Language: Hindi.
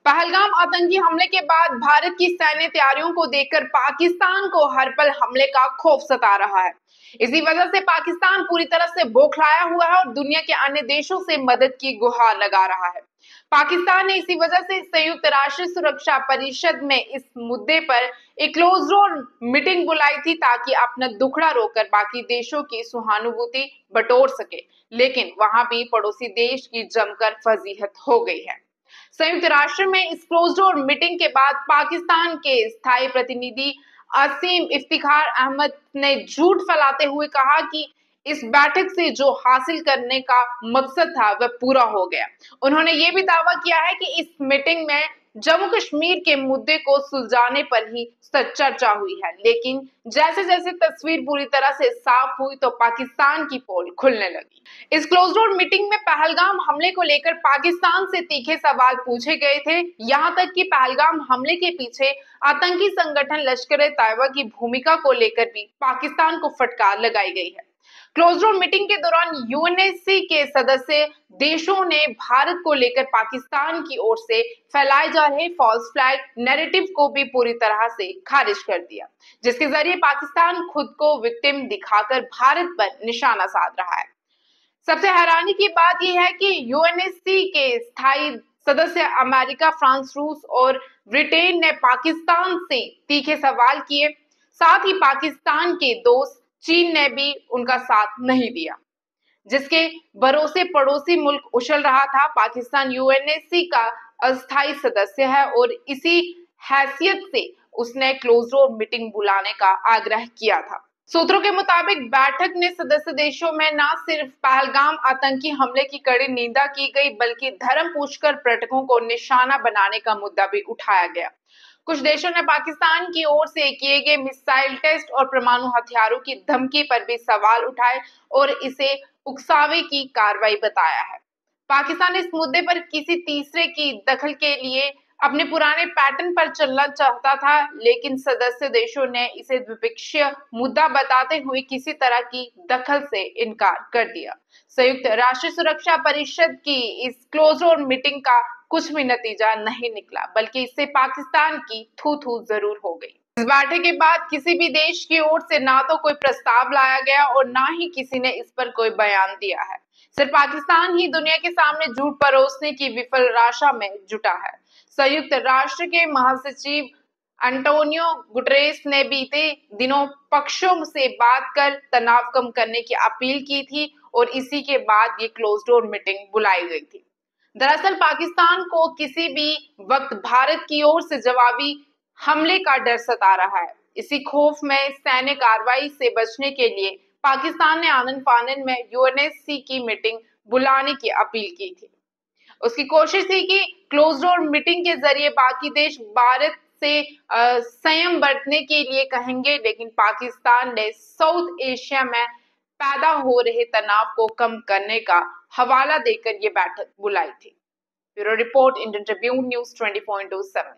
पहलगाम आतंकी हमले के बाद भारत की सैन्य तैयारियों को देखकर पाकिस्तान को हर पल हमले का खौफ सता रहा है। इसी वजह से पाकिस्तान पूरी तरह से बौखलाया हुआ है और दुनिया के अन्य देशों से मदद की गुहार लगा रहा है। पाकिस्तान ने इसी वजह से संयुक्त राष्ट्र सुरक्षा परिषद में इस मुद्दे पर एक क्लोज डोर मीटिंग बुलाई थी ताकि अपना दुखड़ा रोककर बाकी देशों की सहानुभूति बटोर सके, लेकिन वहां भी पड़ोसी देश की जमकर फजीहत हो गई है। संयुक्त राष्ट्र में इस क्लोज डोर मीटिंग के बाद पाकिस्तान के स्थायी प्रतिनिधि असीम इफ्तिखार अहमद ने झूठ फैलाते हुए कहा कि इस बैठक से जो हासिल करने का मकसद था वह पूरा हो गया। उन्होंने ये भी दावा किया है कि इस मीटिंग में जम्मू कश्मीर के मुद्दे को सुलझाने पर ही चर्चा हुई है, लेकिन जैसे जैसे तस्वीर पूरी तरह से साफ हुई तो पाकिस्तान की पोल खुलने लगी। इस क्लोज डोर मीटिंग में पहलगाम हमले को लेकर पाकिस्तान से तीखे सवाल पूछे गए थे। यहां तक कि पहलगाम हमले के पीछे आतंकी संगठन लश्कर-ए-तैयबा की भूमिका को लेकर भी पाकिस्तान को फटकार लगाई गई है। क्लोज डोर मीटिंग के दौरान यूएनएससी के सदस्य देशों ने भारत को लेकर पाकिस्तान की ओर से फैलाए जा रहे फॉल्स फ्लैग नैरेटिव को भी पूरी तरह से खारिज कर दिया, जिसके जरिए पाकिस्तान खुद को विक्टिम दिखाकर भारत पर निशाना साध रहा है। सबसे हैरानी की बात यह है कि यूएनएससी के स्थायी सदस्य अमेरिका, फ्रांस, रूस और ब्रिटेन ने पाकिस्तान से तीखे सवाल किए। साथ ही पाकिस्तान के दोस्त चीन ने भी उनका साथ नहीं दिया, जिसके भरोसे पड़ोसी मुल्क उछल रहा था। पाकिस्तान यूएनएससी का अस्थायी सदस्य है और इसी हैसियत से उसने क्लोज डोर मीटिंग बुलाने का आग्रह किया था। सूत्रों के मुताबिक बैठक ने सदस्य देशों में न सिर्फ पहलगाम आतंकी हमले की कड़ी निंदा की गई, बल्कि धर्म पूछकर पर्यटकों को निशाना बनाने का मुद्दा भी उठाया गया। कुछ देशों ने पाकिस्तान की ओर से किए गए मिसाइल टेस्ट और परमाणु हथियारों की धमकी पर भी सवाल उठाए और इसे उकसावे की कार्रवाई बताया है। पाकिस्तान इस मुद्दे पर किसी तीसरे की दखल के लिए अपने पुराने पैटर्न पर चलना चाहता था, लेकिन सदस्य देशों ने इसे द्विपक्षीय मुद्दा बताते हुए किसी तरह की दखल से इनकार कर दिया। संयुक्त राष्ट्र सुरक्षा परिषद की इस क्लोज डोर मीटिंग का कुछ भी नतीजा नहीं निकला, बल्कि इससे पाकिस्तान की थू थू जरूर हो गई। इस बैठक के बाद किसी भी देश की ओर से ना तो कोई प्रस्ताव लाया गया और ना ही किसी ने इस पर कोई बयान दिया है। सिर्फ पाकिस्तान ही दुनिया के सामने झूठ परोसने की विफल आशा में जुटा है। संयुक्त राष्ट्र के महासचिव एंटोनियो गुटेरेस ने बीते दिनों पक्षों से बात कर तनाव कम करने की अपील की थी और इसी के बाद ये क्लोज डोर मीटिंग बुलाई गई थी। दरअसल पाकिस्तान को किसी भी वक्त भारत की ओर से जवाबी हमले का डर सता रहा है। इसी खौफ में सैन्य कार्रवाई से बचने के लिए पाकिस्तान ने आनन फानन में यूएनएससी की मीटिंग बुलाने की अपील की थी। उसकी कोशिश थी कि क्लोज डोर मीटिंग के जरिए बाकी देश भारत से संयम बरतने के लिए कहेंगे, लेकिन पाकिस्तान ने साउथ एशिया में पैदा हो रहे तनाव को कम करने का हवाला देकर ये बैठक बुलाई थी। Bureau report, Indian Tribune news 24/7।